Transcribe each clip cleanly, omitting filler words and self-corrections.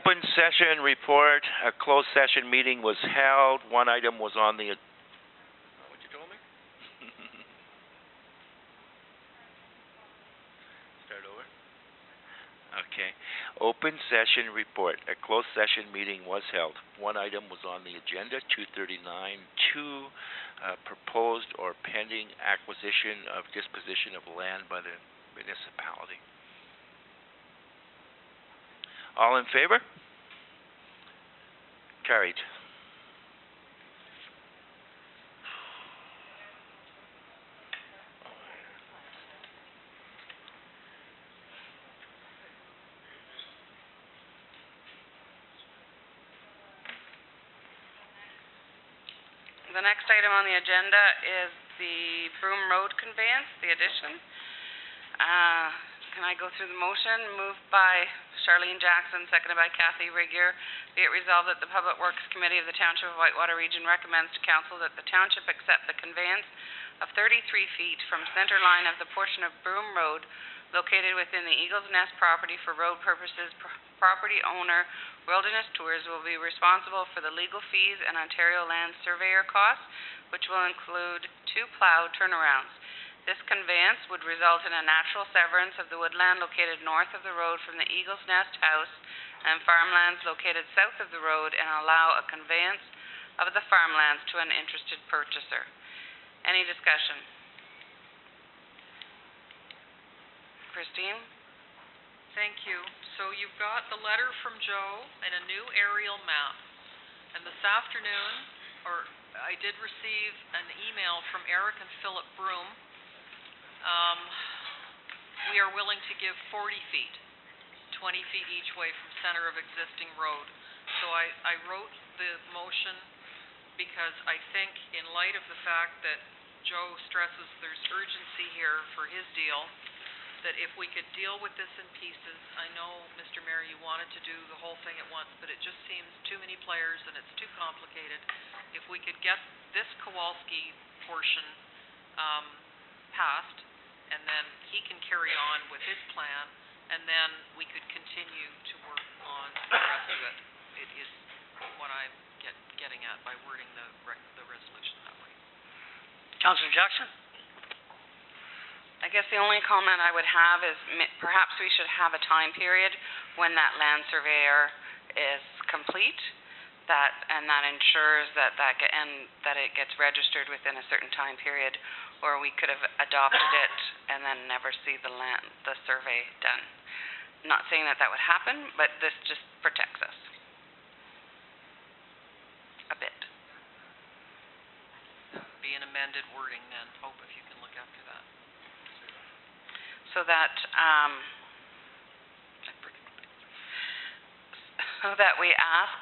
open session report. A closed session meeting was held. One item was on the... what you told me? Start over? Okay. Open session report. A closed session meeting was held. One item was on the agenda, 239, proposed or pending acquisition of disposition of land by the municipality. All in favor? Carried. The next item on the agenda is the Broom Road conveyance, the addition. Can I go through the motion? Moved by Charlene Jackson, seconded by Kathy Riggier. Be it resolved that the Public Works Committee of the Township of Whitewater Region recommends to Council that the Township accept the conveyance of 33 feet from center line of the portion of Broom Road located within the Eagle's Nest property for road purposes. Property owner Wilderness Tours will be responsible for the legal fees and Ontario Land Surveyor costs, which will include 2 plow turnarounds. This conveyance would result in a natural severance of the woodland located north of the road from the Eagle's Nest house and farmlands located south of the road, and allow a conveyance of the farmlands to an interested purchaser. Any discussion? Christine? Thank you. So you've got the letter from Joe and a new aerial map. And this afternoon, I did receive an email from Eric and Philip Broom. We are willing to give 40 feet, 20 feet each way from center of existing road. So I wrote the motion because I think in light of the fact that Joe stresses there's urgency here for his deal, that if we could deal with this in pieces. I know, Mr. Mayor, you wanted to do the whole thing at once, but it just seems too many players and it's too complicated. If we could get this Kowalski portion passed, and then he can carry on with his plan, and then we could continue to work on the rest of it. It is what I'm getting at by wording the resolution that way. Councillor Jackson? I guess the only comment I would have is perhaps we should have a time period when that land surveyor is complete, and that ensures that it gets registered within a certain time period, or we could have adopted it and then never see the survey done. I'm not saying that would happen, but this just protects us a bit. Be an amended wording then. Hope if you can look after that. So that we ask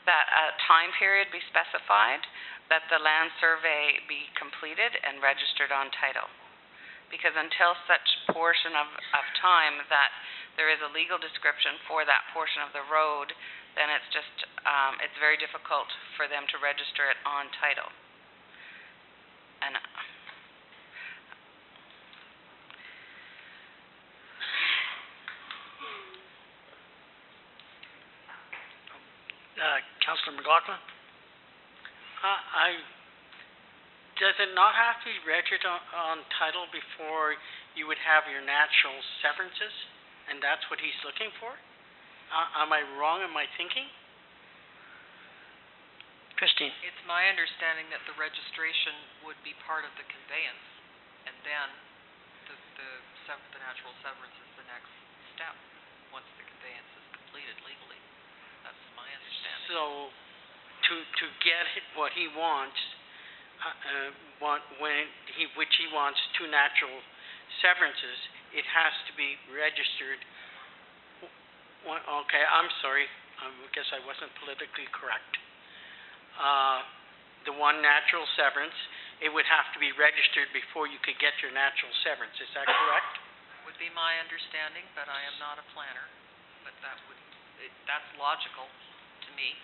that a time period be specified, that the land survey be completed and registered on title. Because until such portion of time that there is a legal description for that portion of the road, then it's just it's very difficult for them to register it on title. And Councillor McLaughlin? Does it not have to be registered on title before you would have your natural severances? And that's what he's looking for? Am I wrong in my thinking? Christine? It's my understanding that the registration would be part of the conveyance, and then the natural severance is the next step once the conveyance is completed legally. That's my understanding. So, to get what he wants, which he wants 2 natural severances, it has to be registered. Okay, I'm sorry. I guess I wasn't politically correct. The 1 natural severance, it would have to be registered before you could get your natural severance. Is that correct? Would be my understanding, but I am not a planner. But that's logical to me.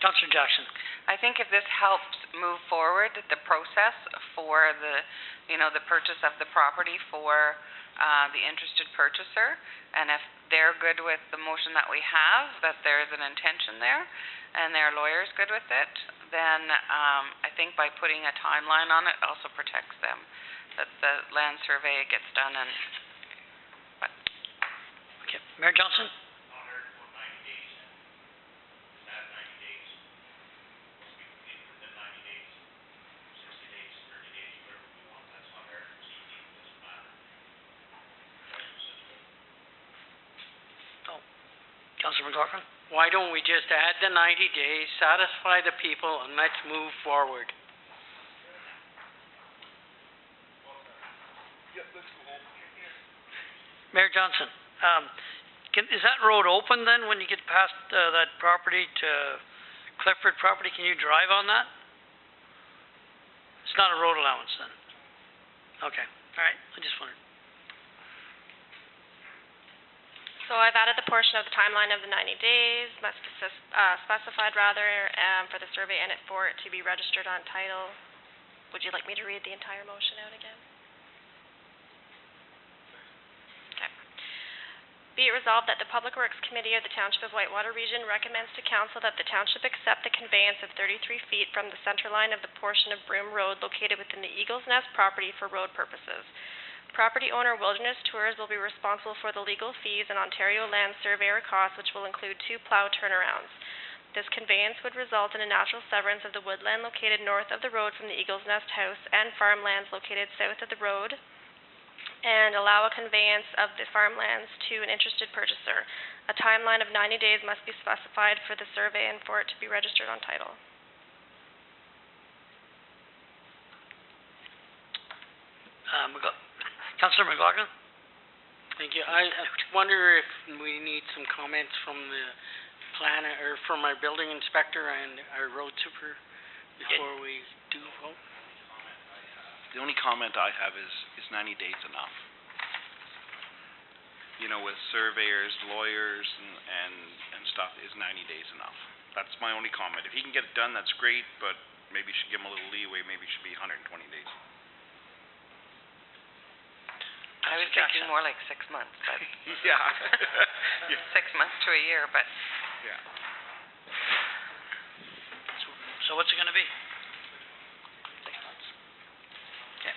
Councillor Jackson. I think if this helps move forward the process for the, the purchase of the property for the interested purchaser. And if they're good with the motion that we have, that there's an intention there, and their lawyer's good with it, then I think by putting a timeline on it also protects them, that the land survey gets done and... Okay, Mayor Johnson? Councilor McLaughlin? Why don't we just add the 90 days, satisfy the people, and let's move forward? Mayor Johnson, is that road open then when you get past that property to Clifford property? Can you drive on that? It's not a road allowance then? Okay, all right, I just wondered. So I've added the portion of the timeline of the 90 days, must be specified rather, for the survey and for it to be registered on title. Would you like me to read the entire motion out again? Okay. Be it resolved that the Public Works Committee of the Township of Whitewater Region recommends to Council that the Township accept the conveyance of 33 feet from the center line of the portion of Broom Road located within the Eagle's Nest property for road purposes. Property owner Wilderness Tours will be responsible for the legal fees and Ontario Land Surveyor costs, which will include 2 plow turnarounds. This conveyance would result in a natural severance of the woodland located north of the road from the Eagle's Nest house and farmlands located south of the road, and allow a conveyance of the farmlands to an interested purchaser. A timeline of 90 days must be specified for the survey and for it to be registered on title. Councilor McLaughlin? Thank you. I wonder if we need some comments from the planner, or from our building inspector and our road super before we do vote? The only comment I have is 90 days enough? You know, with surveyors, lawyers, and stuff, is 90 days enough? That's my only comment. If he can get it done, that's great, but maybe you should give him a little leeway. Maybe it should be 120 days. I was thinking more like 6 months, but... Yeah. 6 months to a year, but... Yeah. So what's it going to be? 6 months. Okay.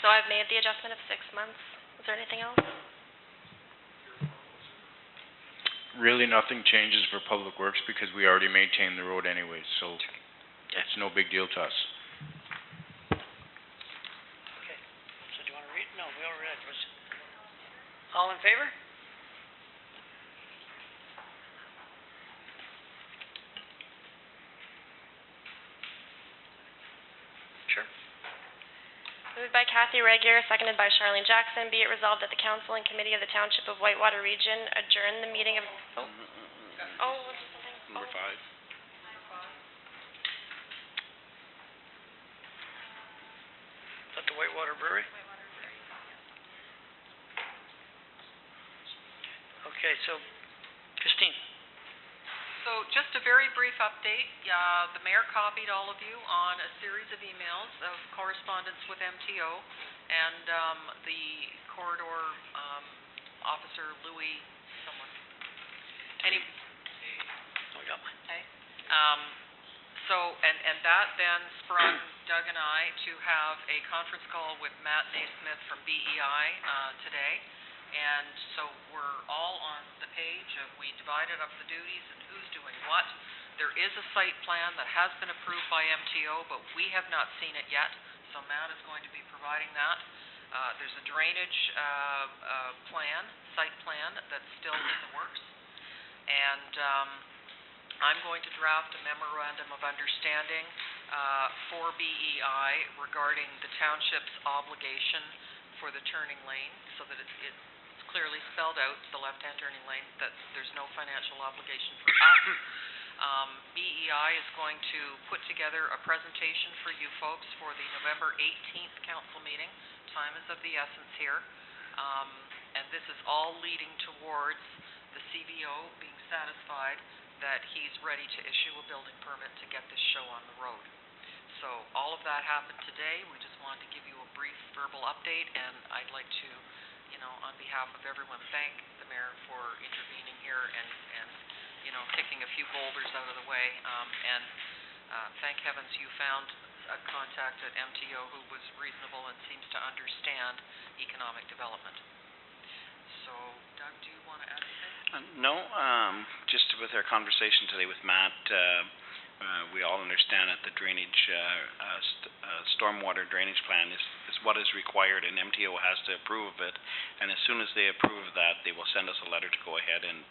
So I've made the adjustment of 6 months. Is there anything else? Really nothing changes for Public Works because we already maintain the road anyways, so it's no big deal to us. Okay. So do you want to read? No, we already read. All in favor? Sure. Moved by Kathy Regier, seconded by Charlene Jackson. Be it resolved that the Council and Committee of the Township of Whitewater Region adjourn the meeting of... what's the thing? Number 5. Is that the Whitewater Brewery? Okay, so Christine. So just a very brief update. The mayor copied all of you on a series of emails of correspondence with MTO and the corridor officer, Louis, someone. Oh, I got mine. Okay. So, and that then sprung Doug and I to have a conference call with Matt Naismith from BEI today. And so we're all on the page of, we divided up the duties and who's doing what. There is a site plan that has been approved by MTO, but we have not seen it yet. So Matt is going to be providing that. There's a drainage site plan that's still in the works. And I'm going to draft a memorandum of understanding for BEI regarding the township's obligation for the turning lane, so that it's clearly spelled out, the left-hand turning lane, that there's no financial obligation for us. BEI is going to put together a presentation for you folks for the November 18th council meeting. Time is of the essence here. And this is all leading towards the CVO being satisfied that he's ready to issue a building permit to get this show on the road. So all of that happened today. We just wanted to give you a brief verbal update, and I'd like to, on behalf of everyone, thank the mayor for intervening here and kicking a few boulders out of the way. Thank heavens you found a contact at MTO who was reasonable and seems to understand economic development. So, Doug, do you want to add anything? No, just with our conversation today with Matt, we all understand that the drainage, stormwater drainage plan is what is required, and MTO has to approve of it. And as soon as they approve that, they will send us a letter to go ahead and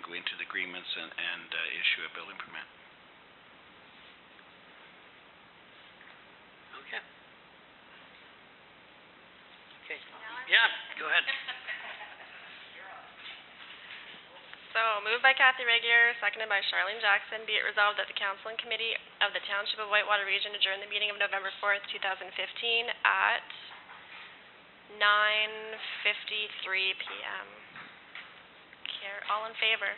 go into the agreements and issue a building permit. Okay. Okay, yeah, go ahead. So, moved by Kathy Regier, seconded by Charlene Jackson, be it resolved that the council and committee of the Township of Whitewater Region adjourn the meeting of November 4th, 2015 at 9:53 p.m. All in favor?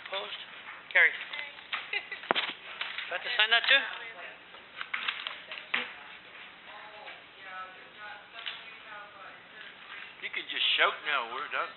Opposed? Carried. Got to sign that too? You could just shout now, we're done.